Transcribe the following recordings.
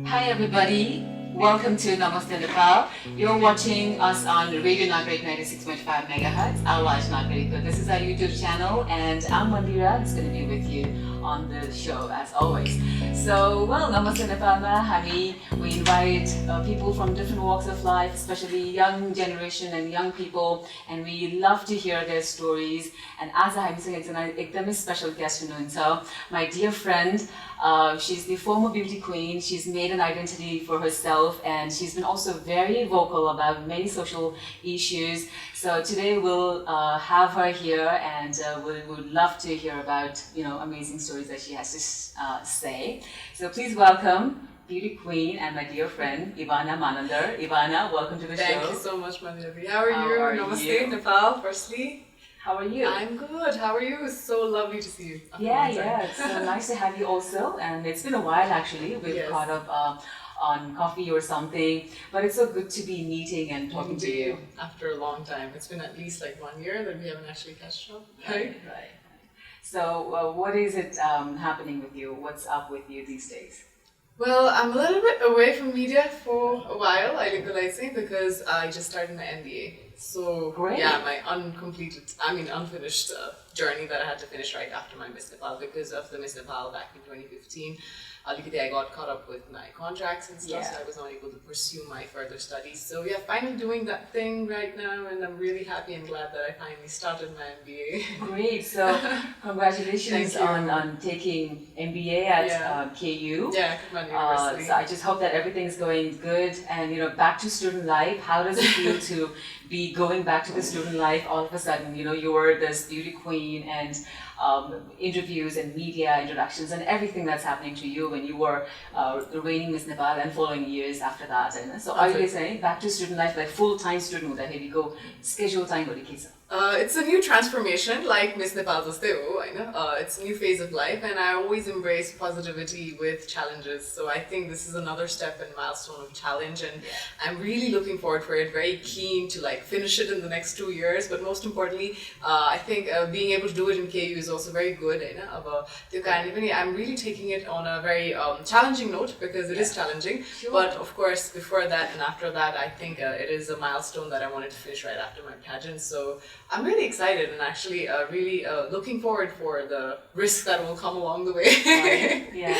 Hi everybody, welcome to Namaste Nepal. You're watching us on Radio Nagarik 96.5 MHz, Awaj Nagarik. This is our YouTube channel and I'm Mandira, who's going to be with you on the show as always. So, Namaste Nepal we invite people from different walks of life, especially young generation and young people, and we love to hear their stories. And as I'm saying, it's a special guest tonight. So, my dear friend, she's the former beauty queen. She's made an identity for herself, and she's been also very vocal about many social issues. So today we'll have her here, and we would love to hear about amazing stories that she has to say. So please welcome beauty queen and my dear friend Evana Manandhar. Evana, welcome to the show. Thank you so much, Mandira. How are you? Namaste Nepal, firstly. How are you? I'm good. How are you? It's so lovely to see you. Yeah. It's so nice to have you also. And it's been a while actually. We've caught up on coffee or something. But it's so good to be meeting and talking to you. After a long time. It's been at least like 1 year that we haven't actually catched up. Right. So what is it happening with you? What's up with you these days? Well, I'm a little bit away from media for a while, I say, because I just started my MBA. So, great. Yeah, my unfinished journey that I had to finish right after my Miss Nepal because of the Miss Nepal back in 2015. I got caught up with my contracts and stuff, so I was not able to pursue my further studies. So yeah, finally doing that thing right now, and I'm really happy and glad that I finally started my MBA. Great, so congratulations on taking MBA at KU. Yeah, Kumon University. So I just hope that everything's going good, and back to student life. How does it feel to be going back to the student life all of a sudden? You were this beauty queen and interviews and media introductions and everything that's happening to you when you were the reigning Miss Nepal and following years after that. And so are you saying back to student life, like full-time student with a heavy go schedule time? It's a new transformation, like Miss Nepal it's a new phase of life, and I always embrace positivity with challenges. So I think this is another step and milestone of challenge, and I'm really looking forward for it. Very keen to finish it in the next 2 years. But most importantly, I think being able to do it in KU is also very good. I'm really taking it on a very challenging note because it is challenging. Sure. But of course, before that and after that, I think it is a milestone that I wanted to finish right after my pageant. So I'm really excited and actually really looking forward for the risk that will come along the way. Yeah.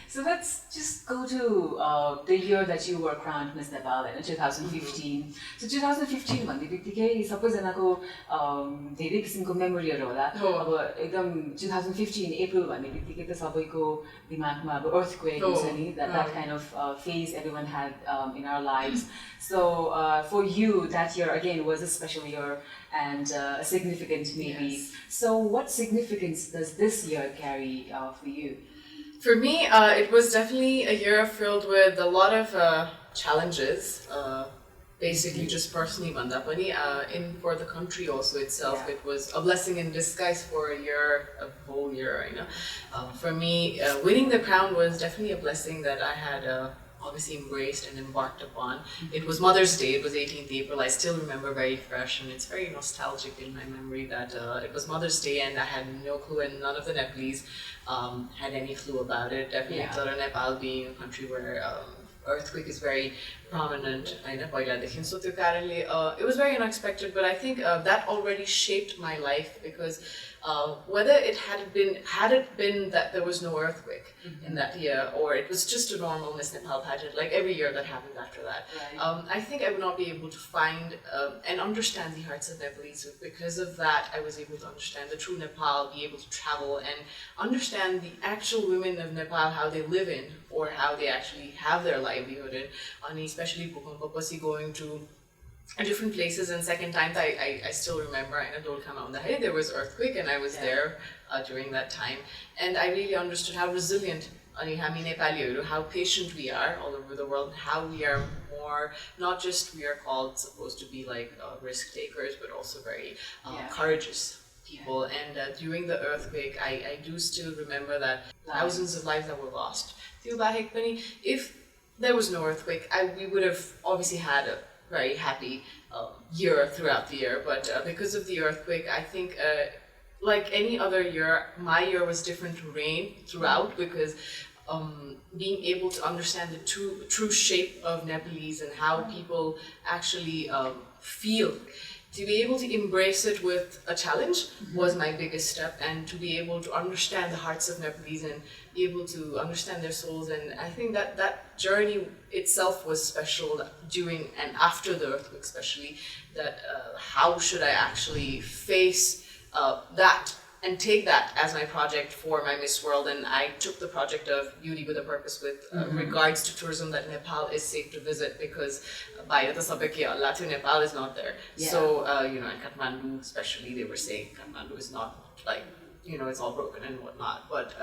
So let's just go to the year that you were crowned Miss Nepal in 2015. So 2015 भन्ने बित्तिकै सबैजनाको धेरै किसिमको मेमोरीहरू होला. अब एकदम 2015 April भन्ने बित्तिकै त सबैको दिमागमा अब earthquake हुन्छ नि, that kind of phase everyone had in our lives. So for you, that year again was a special year and significant maybe. Yes. So what significance does this year carry for you? For me, it was definitely a year filled with a lot of challenges. Basically, just personally, for the country also itself, it was a blessing in disguise for a whole year. For me, winning the crown was definitely a blessing that I had obviously embraced and embarked upon. It was Mother's Day. It was 18th April. I still remember very fresh, and it's very nostalgic in my memory that it was Mother's Day, and I had no clue, and none of the Nepalese had any clue about it. Definitely, Nepal being a country where earthquake is very prominent. So it was very unexpected, but I think that already shaped my life because whether it had it been that there was no earthquake in that year, or it was just a normal Miss Nepal pageant, like every year that happens after that, I think I would not be able to find and understand the hearts of Nepalese. So because of that, I was able to understand the true Nepal, be able to travel and understand the actual women of Nepal, how they live in, or how they actually have their livelihood in, and especially going to different places. And second time I still remember there was earthquake, and I was there during that time, and I really understood how resilient how patient we are all over the world, how we are more, not just we are supposed to be risk takers, but also very courageous people. And during the earthquake, I do still remember that thousands of lives that were lost. If there was no earthquake, we would have obviously had a very happy year throughout the year, but because of the earthquake, I think like any other year, my year was different rain throughout because being able to understand the true shape of Nepalese and how people actually feel. To be able to embrace it with a challenge was my biggest step, and to be able to understand the hearts of Nepalese and be able to understand their souls. And I think that journey itself was special during and after the earthquake, especially, that how should I actually face that and take that as my project for my Miss World. And I took the project of Beauty with a Purpose with regards to tourism, that Nepal is safe to visit, because Nepal is not there. Yeah. So, in Kathmandu especially, they were saying Kathmandu is not like, it's all broken and whatnot. But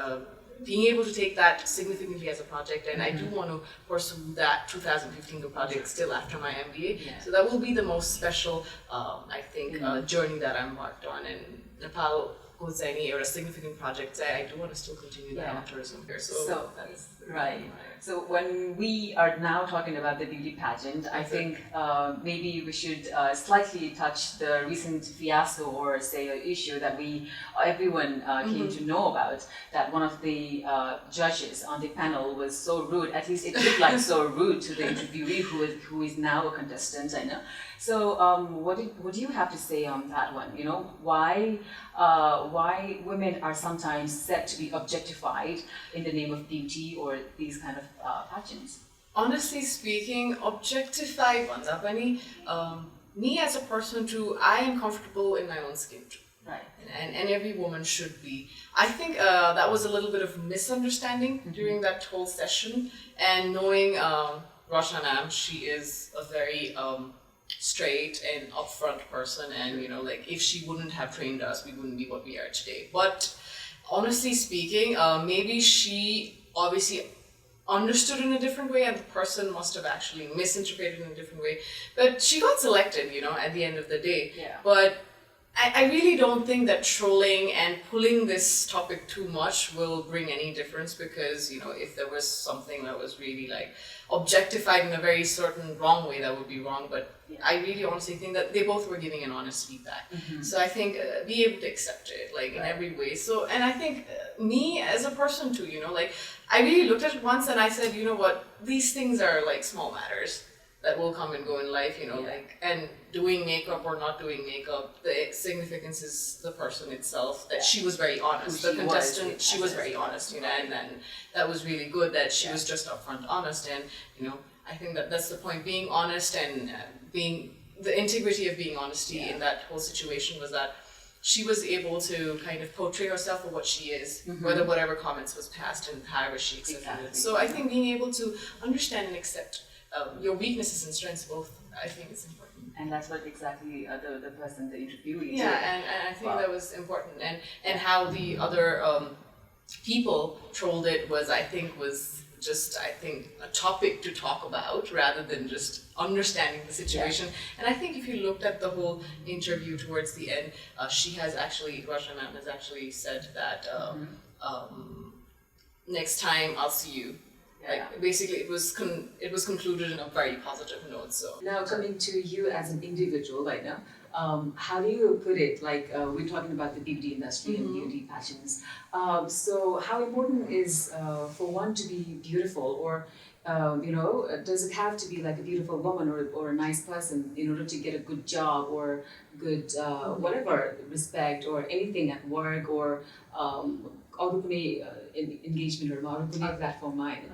being able to take that significantly as a project, and I do want to pursue that 2015 project still after my MBA. Yeah. So that will be the most special, I think, journey that I'm embarked on. And Nepal was any or a significant project. I do want to still continue that on tourism here. So that's right. So when we are now talking about the beauty pageant, I think maybe we should slightly touch the recent fiasco, or say an issue that everyone came to know about, that one of the judges on the panel was so rude, at least it looked like so rude to the interviewee who is now a contestant, I know. So what do you have to say on that one? Why women are sometimes said to be objectified in the name of beauty or these kind of pageants? Honestly speaking, objectified bhanda pani, me as a person too, I am comfortable in my own skin too. Right. And every woman should be. I think that was a little bit of misunderstanding during that whole session. And knowing Roshanam, she is a very straight and upfront person, and if she wouldn't have trained us, we wouldn't be what we are today. But honestly speaking, maybe she obviously understood in a different way, and the person must have actually misinterpreted in a different way. But she got selected, at the end of the day. Yeah. But I really don't think that trolling and pulling this topic too much will bring any difference, because, if there was something that was really objectified in a very certain wrong way, that would be wrong. But I really honestly think that they both were giving an honest feedback. So I think be able to accept it, in every way. So, and I think me as a person too, I really looked at it once and I said, what, these things are small matters that will come and go in life, and doing makeup or not doing makeup, the significance is the person itself, that she was very honest. The contestant, she was very honest, and then that was really good that she was just upfront honest. And, I think that that's the point, being honest, and being the integrity of being honesty in that whole situation was that she was able to kind of portray herself for what she is, whether whatever comments was passed and however she accepted it. So I think being able to understand and accept your weaknesses and strengths both, I think is important. And that's what exactly the person, the interviewee did. Yeah, and I think that was important. And how the other people trolled it was just a topic to talk about rather than just understanding the situation. And I think if you looked at the whole interview towards the end, Roshanam has actually said that next time I'll see you. Basically, it was concluded in a very positive note. So now, coming to you as an individual right now, how do you put it? We're talking about the beauty industry and beauty pageants. So how important is for one to be beautiful, or does it have to be like a beautiful woman or a nice person in order to get a good job or good whatever respect or anything at work or अरू कुनै इन्गेजमेन्टहरुमा अरू कुनै प्लेटफर्ममा हैन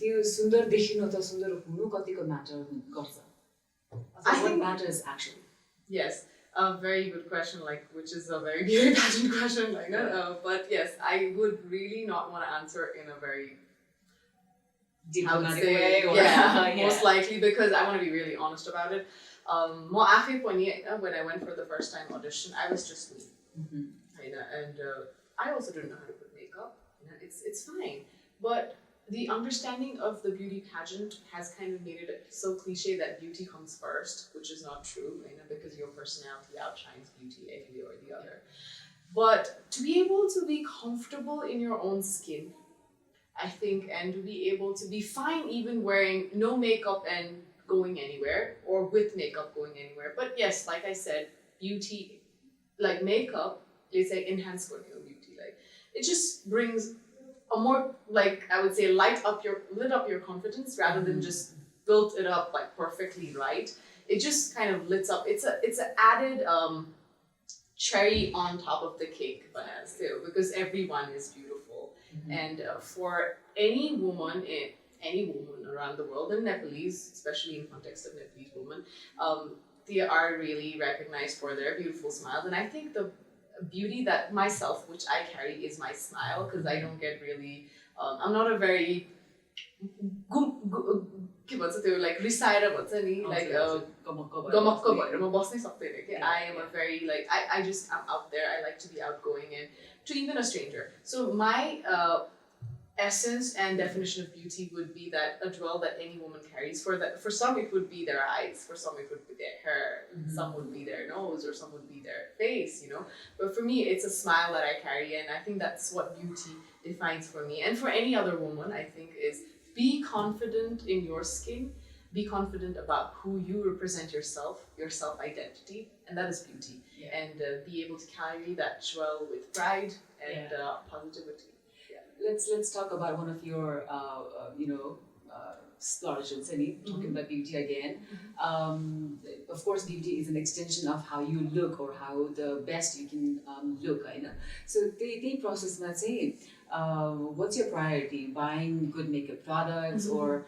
त्यो सुन्दर देखिनु त सुन्दर हुनु कतिको म्याटर गर्छ I think matters actually. Yes, a very good question, which is a very beauty pageant question, but yes, I would really not want to answer in a very diplomatic way, or most likely, because I want to be really honest about it. Mo afai pani when I went for the first time audition, I was just me, and I also didn't know how to put makeup. It's fine, but the understanding of the beauty pageant has kind of made it so cliche that beauty comes first, which is not true, because your personality outshines beauty every way or the other. But to be able to be comfortable in your own skin, I think, and to be able to be fine even wearing no makeup and going anywhere, or with makeup going anywhere. But yes, like I said, beauty, makeup, let's say, enhance your beauty. It just brings a more, like, I would say, lit up your confidence rather than just built it up like perfectly right. It just kind of lit up. It's an added cherry on top of the cake, because everyone is beautiful. And for any woman around the world, and Nepalese, especially in context of Nepalese women, they are really recognized for their beautiful smiles. And I think the beauty that myself, which I carry, is my smile, because I don't get really, I'm not a very like रिसाएर भन्छ नि like गमक्क भएर म बस्नै सक्दैन के. I am a very like I'm out there. I like to be outgoing and to even a stranger. So my essence and definition of beauty would be that a jewel that any woman carries. For some it would be their eyes, for some it would be their hair, some would be their nose, or some would be their face, you know. But for me, it's a smile that I carry, and I think that's what beauty defines for me. And for any other woman, I think, is be confident in your skin, be confident about who you represent yourself, your self-identity, and that is beauty. And be able to carry that jewel with pride and positivity. Let's talk about one of your splurges, talking about beauty again. Of course, beauty is an extension of how you look or how the best you can look, I know. So the process, let's say, what's your priority? Buying good makeup products, or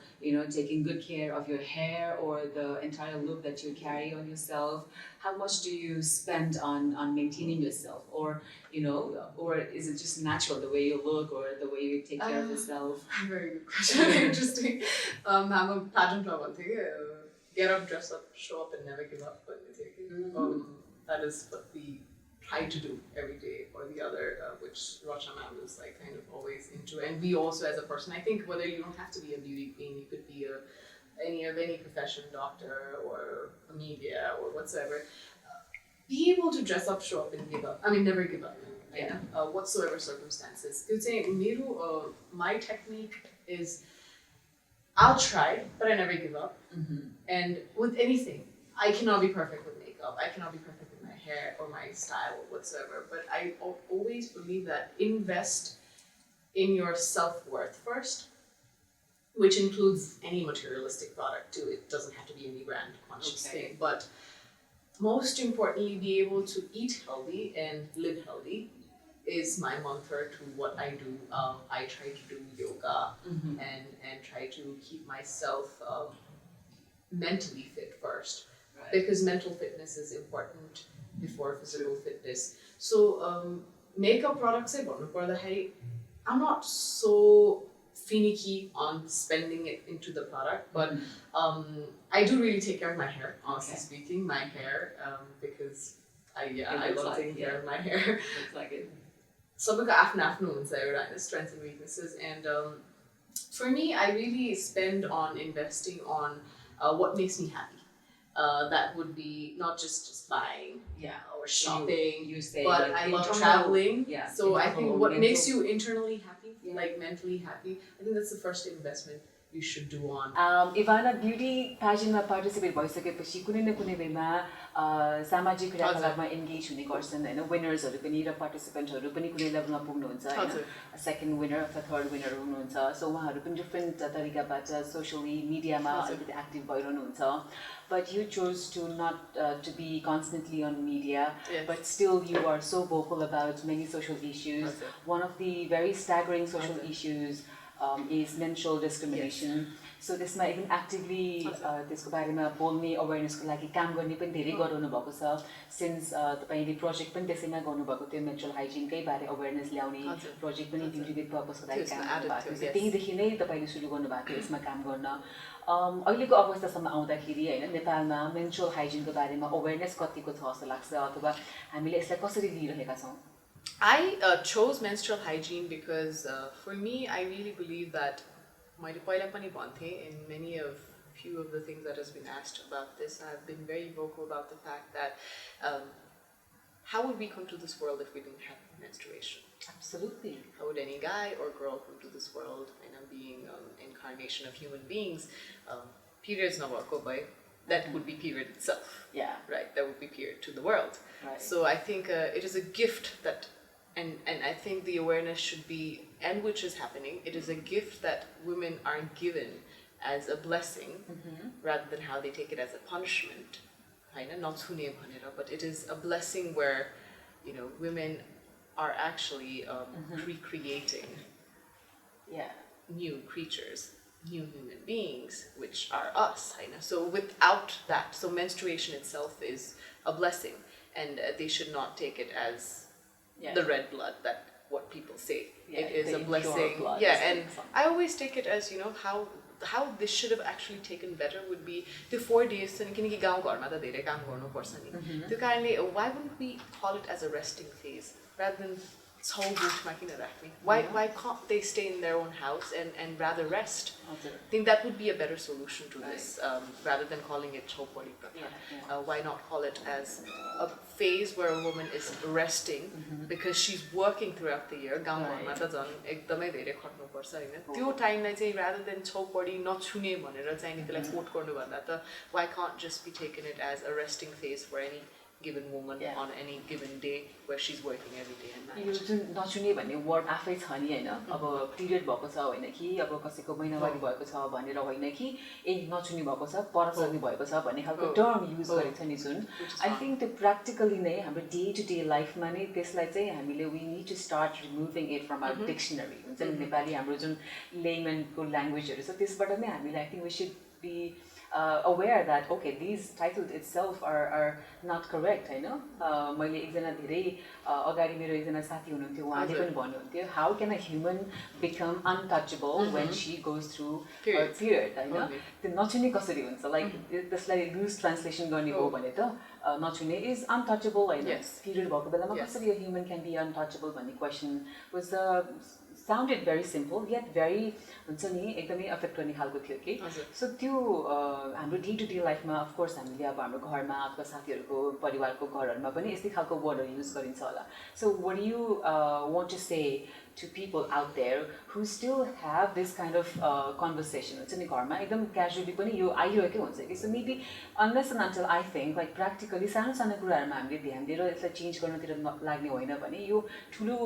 taking good care of your hair, or the entire look that you carry on yourself? How much do you spend on maintaining yourself, or or is it just natural, the way you look or the way you take care of yourself? Very good question. Interesting. I'm a pageant get up, dress up, show up, and never give up. That is what we try to do every day or the other, which Racha ma'am is like kind of always into. And we also, as a person, I think whether you don't have to be a beauty queen, you could be any profession, doctor or a media or whatsoever. Be able to dress up, show up, and give up. I mean, never give up. Whatsoever circumstances. My technique is I'll try, but I never give up. And with anything, I cannot be perfect with makeup. I cannot be perfect with my hair or my style or whatsoever. But I always believe that invest in your self-worth first, which includes any materialistic product too. It doesn't have to be any brand conscious thing. But most importantly, be able to eat healthy and live healthy is my mantra to what I do. I try to do yoga and try to keep myself mentally fit first, because mental fitness is important before physical fitness. So makeup products, I'm not so finicky on spending it into the product, but I do really take care of my hair, honestly speaking, because I love taking care of my hair. Looks like it. Sabaka afna strengths and weaknesses, and for me, I really spend on investing on what makes me happy. That would be not just buying or shopping, but I love traveling. So I think what makes you internally happy, like mentally happy, I think that's the first investment you should do on. Evana beauty pageant participate भइसकेपछि कुनै न कुनै बेला सामाजिक क्रियाकलापमा engage हुने गर्छन् हैन. विनर्सहरु पनि र पार्टिसिपेन्टहरु पनि कुनै लेभलमा पुग्नुहुन्छ हैन. सेकेन्ड विनर अथवा थर्ड विनर हुनुहुन्छ. सो उहाँहरु पनि डिफरेन्ट तरिकाबाट सोशली मिडियामा अलिकति active भइरहनुहुन्छ. But you chose to not to be constantly on media, but still you are so vocal about many social issues. One of the very staggering social issues is menstrual discrimination. So त्यसमा even actively त्यसको बारेमा बोल्ने अवेयरनेसको लागि काम गर्ने पनि धेरै गराउनु भएको छ. Since तपाईले प्रोजेक्ट पनि त्यसैमा गर्नुभएको थियो, मेन्स्ट्रुअल हाइजिनकै बारे अवेयरनेस ल्याउने प्रोजेक्ट पनि ब्युटी विथ पर्पसको लागि काम गर्नुभएको थियो. त्यहीदेखि नै तपाईले सुरु गर्नुभएको थियो यसमा काम गर्न. अहिलेको अवस्थासम्म आउँदाखेरि हैन, नेपालमा मेन्स्ट्रुअल हाइजिनको बारेमा अवेयरनेस कतिको छ जस्तो लाग्छ, अथवा हामीले यसलाई कसरी लिइरहेका छौं? I chose menstrual hygiene because for me, I really believe that in few of the things that has been asked about this, I've been very vocal about the fact that how would we come to this world if we didn't have menstruation? Absolutely. How would any guy or girl come to this world, being incarnation of human beings? Periods that would be period itself. Yeah. Right. That would be period to the world. Right. So I think it is a gift that, and I think think the awareness should be, and which is happening, it is a gift that women are given as a blessing rather than how they take it as a punishment. Not but it is a blessing where, women are actually recreating new creatures, new human beings, which are us. So without that, so menstruation itself is a blessing, and they should not take it as the red blood that what people say. It is a blessing. And I always take it as, how this should have actually taken better would be the 4 days. Why wouldn't we call it as a resting phase rather than why can't they stay in their own house and rather rest? I think that would be a better solution to this, rather than calling it chopori. Why not call it as a phase where a woman is resting because she's working throughout the year. Rather than chopori why can't just be taken it as a resting phase for any given woman on any given day where she's working every day and night. यो जुन नचुने भन्ने word आफै छ नि हैन अब period भएको छ हैन कि अब कसैको महिनावारी भएको छ भनेर हैन कि नचुने भएको छ परसर्नी भएको छ भन्ने खालको टर्म युज गरेको छ नि जुन आई थिंक त्यो प्र्याक्टिकली नै हाम्रो डे टु डे लाइफमा नै त्यसलाई चाहिँ हामीले we need to start removing it from our dictionary हुन्छ नि नेपाली हाम्रो जुन लेमनको ल्याङ्ग्वेजहरु छ त्यसबाट नै हामीले I think we should be aware that okay these titles itself are not correct हैन मैले एकजना धेरै अगाडि मेरो एकजना साथी हुनुहुन्थ्यो उहाँले पनि भन्नुहुन्थ्यो how can a human become untouchable when she goes through a period हैन त्यो नचुने कसरी हुन्छ लाइक त्यसलाई लुज ट्रान्सलेसन गर्ने हो भने त नचुने is untouchable हैन पिरियड भएको बेलामा कसरी a human can be untouchable भन्ने question was sounded very simple yet very हुन्छ नि एकदमै अफेक्ट गर्ने खालको थियो कि सो त्यो हाम्रो डे टु डे लाइफमा अफ कोर्स हामीले अब हाम्रो घरमा अथवा साथीहरुको परिवारको घरहरुमा पनि यस्तै खालको वर्डहरु युज गरिन्छ होला so what do you want to say to people out there who still have this kind of conversation हुन्छ नि घरमा एकदम क्याजुअली पनि यो आइरहेकै हुन्छ कि so maybe unless and until I think like practically सानो सानो कुराहरुमा हामीले ध्यान दिएर यसलाई चेन्ज गर्नतिर लाग्ने होइन भने यो ठुलो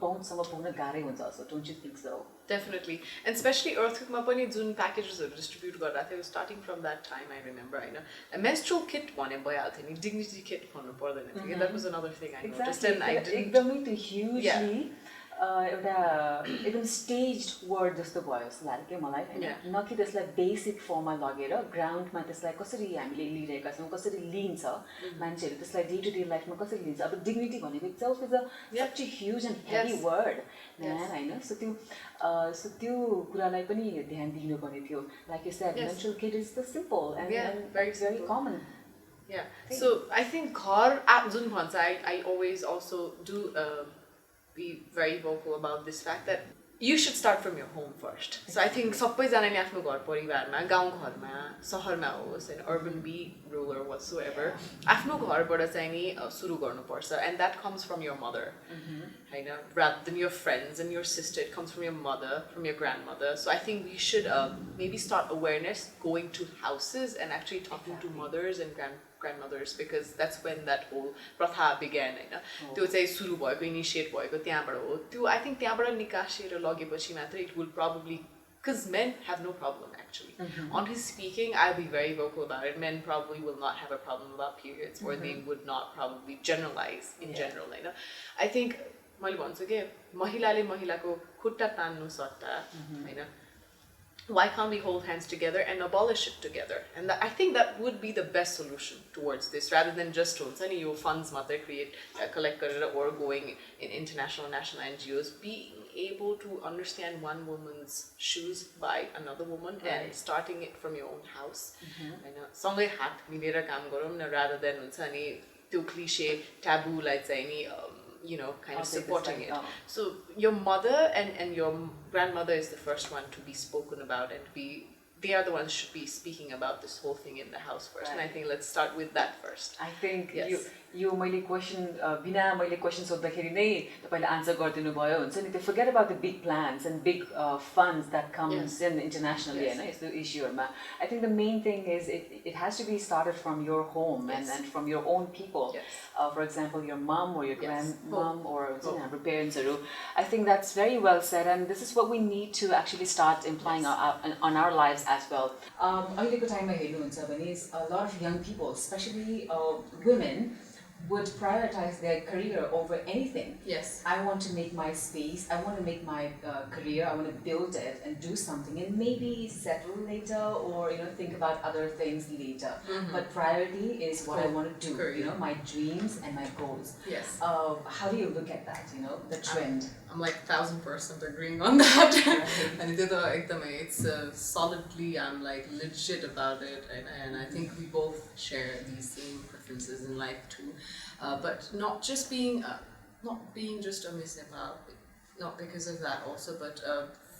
पहुँचसम्म पुग्न गाह्रै हुन्छ जस्तो don't you think so Definitely, and especially earthquake ma pani jun packages distribute garda थियो starting from that time I remember हैन a menstrual kit भने भइहाल्थ्यो नि dignity kit भन्नु पर्दैन थियो that was another thing I noticed and I didn't एकदमै त्यो hugely एउटा एकदम स्टेज्ड वर्ड जस्तो भयो जस्तो लाग्यो के मलाई हैन न कि त्यसलाई बेसिक फर्ममा लगेर ग्राउन्डमा त्यसलाई कसरी हामीले लिइरहेका छौं कसरी लिन्छ मान्छेहरु त्यसलाई डे टु डे लाइफमा कसरी लिन्छ अब डिग्निटी भनेको itself is a such a huge and heavy word हैन सो त्यो कुरालाई पनि ध्यान दिनु पर्ने थियो like you said menstrual kit is the simple and very common so I think ghar jun bhन्छ I always also do be very vocal about this fact that you should start from your home first. So I think सबैजनाले आफ्नो घर परिवारमा गाउँ घरमा शहरमा होस् हैन urban be rural or whatsoever आफ्नो घरबाट चाहिँ नि सुरु गर्नुपर्छ and that comes from your mother. Hahn rather than your friends and your sister it comes from your mother from your grandmother. So I think we should maybe start awareness going to houses and actually talking to mothers and grandmothers because that's when that whole pratha began हैन त्यो चाहिँ सुरु भएको initiate भएको त्यहाँबाट हो त्यो I think त्यहाँबाट निकासेर लगेपछि मात्र it will probably because men have no problem actually on his speaking I'll be very vocal about it men probably will not have a problem about periods or they would not probably generalize in general Hahn I think मैले भन्छु के महिलाले महिलाको खुट्टा तान्नु सट्टा हैन why can't we hold hands together and abolish it together and I think that would be the best solution towards this rather than just your funds mother create collect or going in international national NGOs being able to understand one woman's shoes by another woman and starting it from your own house हैन सँगै हात मिलेर काम गरौँ न rather than हुन्छ नि त्यो cliche taboo लाई चाहिँ नि kind of supporting it. So your mother and your grandmother is the first one to be spoken about and they are the ones should be speaking about this whole thing in the house first. And I think let's start with that first. I think यो मैले question बिना मैले question सोद्धाखेरि नै तपाईले answer गरिदिनु भयो हुन्छ नि त्यो forget about the big plans and big funds that comes in internationally हैन यस्तो इश्युहरुमा I think the main thing is it has to be started from your home and from your own people. For example your mom or your grandmom or हाम्रो parents-हरु. I think that's very well said and this is what we need to actually start implying on our lives as well. अहिलेको टाइममा हेर्नुहुन्छ भने a lot of young people especially women would prioritize their career over anything. Yes. I want to make my space, I want to make my career, I want to build it and do something and maybe settle later or think about other things later. But priority is what I want to do, my dreams and my goals. Yes. How do you look at that, the trend? I'm like 1000% agreeing on that. And it's solidly, I'm like legit about it and I think we both share these same preferences in life too. But not being just a Miss Nepal, not because of that also, but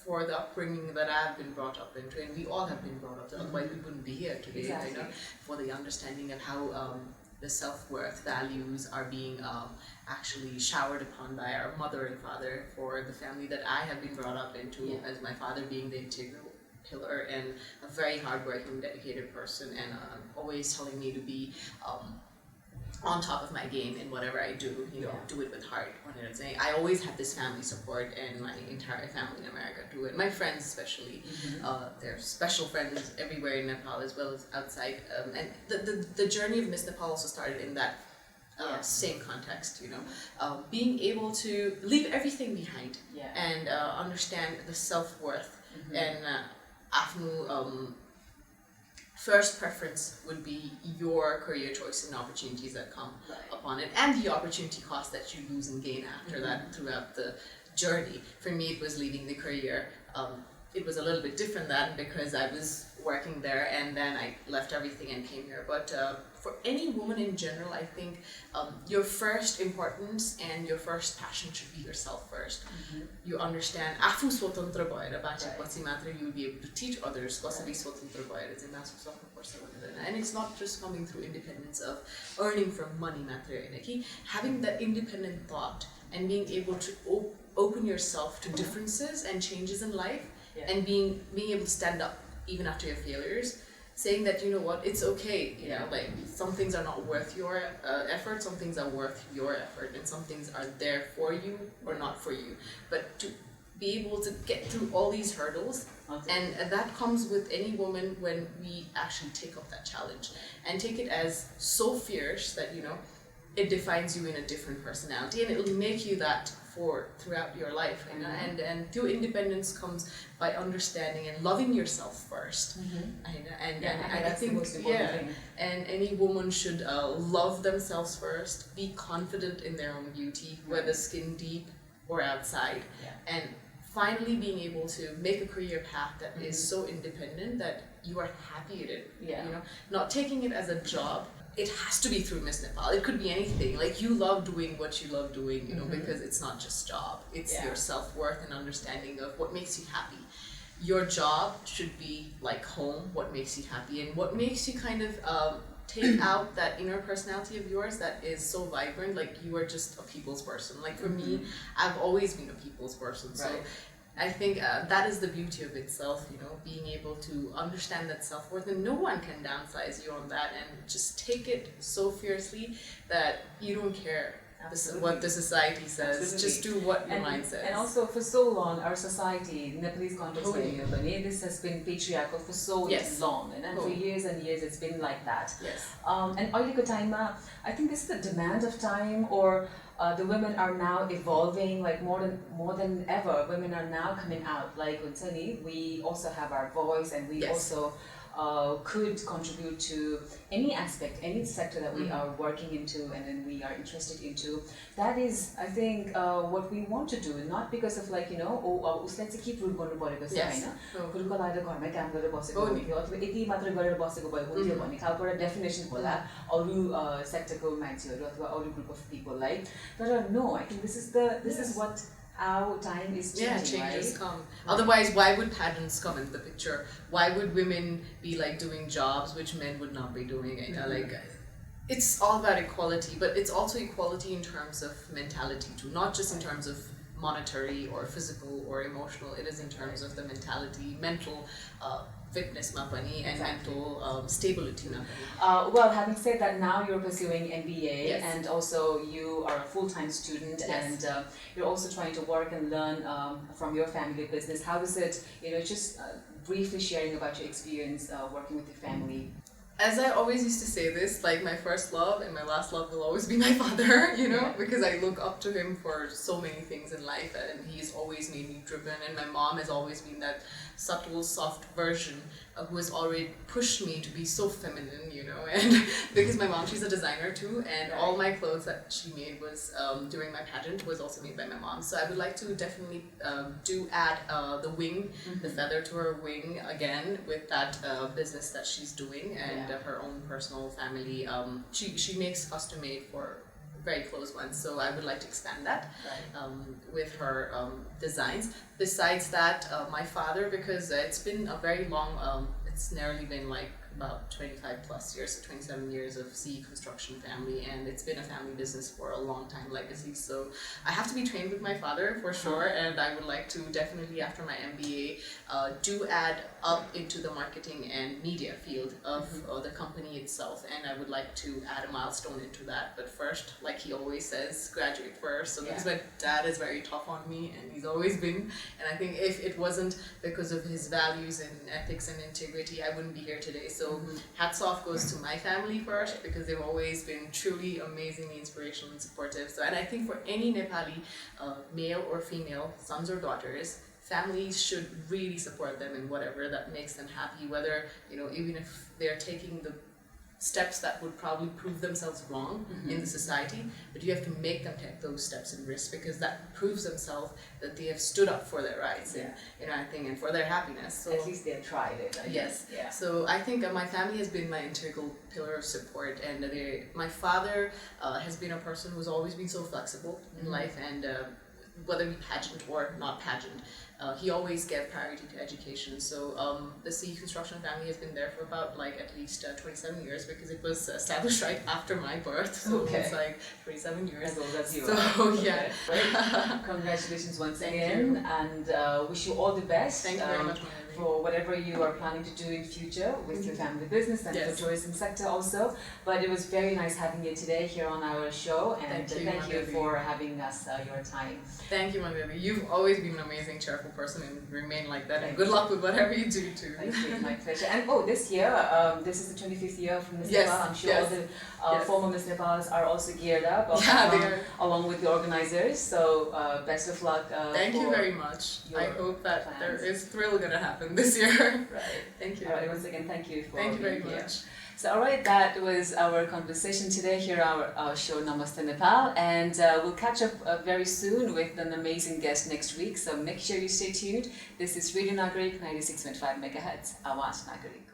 for the upbringing that I've been brought up into, and we all have been brought up to, otherwise we wouldn't be here today. Exactly. For the understanding of how the self-worth values are being actually showered upon by our mother and father, for the family that I have been brought up into, as my father being the integral pillar and a very hardworking, dedicated person, and always telling me to be on top of my game in whatever I do, do it with heart. I always had this family support and my entire family in America do it. My friends especially, they're special friends everywhere in Nepal as well as outside. And the journey of Miss Nepal also started in that same context, being able to leave everything behind and understand the self-worth and afnu first preference would be your career choice and opportunities that come upon it and the opportunity cost that you lose and gain after that throughout the journey. For me it was leaving the career. It was a little bit different then because I was working there and then I left everything and came here. But for any woman in general, I think your first importance and your first passion should be yourself first. You understand, आफू स्वतन्त्र भएर बाँचेपछि मात्र you will be able to teach others कसरी स्वतन्त्र भएर चाहिँ बाँच्न सक्नुपर्छ भनेर. And it's not just coming through independence of earning from money मात्र हैन कि having that independent thought and being able to open yourself to differences and changes in life. And being able to stand up even after your failures, saying that it's okay, like some things are not worth your effort, some things are worth your effort, and some things are there for you or not for you. But to be able to get through all these hurdles, and that comes with any woman when we actually take up that challenge and take it as so fierce that it defines you in a different personality and it will make you that for throughout your life. And through independence comes by understanding and loving yourself first. And I think most important thing. And any woman should love themselves first, be confident in their own beauty, whether skin deep or outside, and finally being able to make a career path that is so independent that you are happy at it. Not taking it as a job. It has to be through Miss Nepal. It could be anything. Like you love doing what you love doing, because it's not just job. It's your self-worth and understanding of what makes you happy. Your job should be like home, what makes you happy and what makes you kind of take out that inner personality of yours that is so vibrant. Like you are just a people's person. Like for me, I've always been a people's person. So I think that is the beauty of itself, being able to understand that self-worth, and no one can downsize you on that, and just take it so fiercely that you don't care what the society says. Just do what your mind says. And also for so long, our society, Nepalese context, this has been patriarchal for so long, and for years and years it's been like that. And ahileko time I think this is the demand of time, or the women are now evolving, like more than ever. Women are now coming out. Like we also have our voice, and we also could contribute to any aspect, any sector that we are working into and then we are interested into. That is, I think, what we want to do, not because of like, उसलाई चाहिँ के प्रुभ गर्नु परेको छ हैन, पुरुषको लागि घरमै काम गरेर बसेको हुन्थ्यो अथवा यति मात्र गरेर बसेको भए हुन्थ्यो भन्ने खालको एउटा डेफिनेसन होला अरु सेक्टरको मान्छेहरु अथवा अरु ग्रुप अफ पिपललाई. तर no, I think this is what how time is changing, changes come. Otherwise, why would pageants come into the picture? Why would women be like doing jobs which men would not be doing? Like It's all about equality, but it's also equality in terms of mentality too, not just in terms of monetary or physical or emotional. It is in terms of the mentality, mental fitness ma pani, and mental stability ma pani. Well, having said that, now you're pursuing MBA, Yes. and also you are a full-time student, Yes. and you're also trying to work and learn from your family business. How is it, just briefly sharing about your experience working with your family? As I always used to say this, like my first love and my last love will always be my father, because I look up to him for so many things in life, and he's always made me driven, and my mom has always been that subtle, soft version who has already pushed me to be so feminine, and because my mom, she's a designer too, and all my clothes that she made was during my pageant was also made by my mom. So I would like to definitely add the wing, the feather to her wing again with that business that she's doing, and her own personal family. She makes custom made for very close ones, so I would like to expand that with her designs. Besides that, my father, because it's been a very long, it's nearly been like about 25 plus years, so 27 years of CE construction family, and it's been a family business for a long time legacy. So I have to be trained with my father for sure, and I would like to definitely after my MBA do add up into the marketing and media field of the company itself, and I would like to add a milestone into that. But first, like he always says, graduate first. So because my dad is very tough on me, and he's always been, and I think if it wasn't because of his values and ethics and integrity, I wouldn't be here today. So hats off goes to my family first, because they've always been truly amazingly inspirational and supportive. So, and I think for any Nepali male or female, sons or daughters, families should really support them in whatever that makes them happy, whether, even if they're taking the steps that would probably prove themselves wrong in the society, but you have to make them take those steps and risks, because that proves themselves that they have stood up for their rights and I think, and for their happiness. So at least they've tried it. Yes. Yeah. So I think my family has been my integral pillar of support, and my father has been a person who's always been so flexible in life, and whether we pageant or not pageant, he always gave priority to education. So the CE construction family has been there for about at least 27 years, because it was established right after my birth. So it's 27 years. As old as you so, are. Yeah. Right. Congratulations once again, and wish you all the best. Thank you very much, for whatever you are planning to do in future with your family business and the tourism sector also. But it was very nice having you today here on our show, and thank you for having us your time. Thank you, Mandira. You've always been an amazing, cheerful person, and remain like that. And good luck with whatever you do too. Thank you, my pleasure. And this year, this is the 25th year of Miss Nepal. I'm sure all the former Miss Nepals are also geared up, along with the organizers. So best of luck. Thank you very much. I hope that there is thrill gonna happen this year. Right. Thank you. All right. Once again, thank you for Thank you very being here. much. So, all right, that was our conversation today here on our show Namaste Nepal, and we'll catch up very soon with an amazing guest next week. So make sure you stay tuned. This is Radio Nagarik 96.5 MHz, Awaz Nagarik.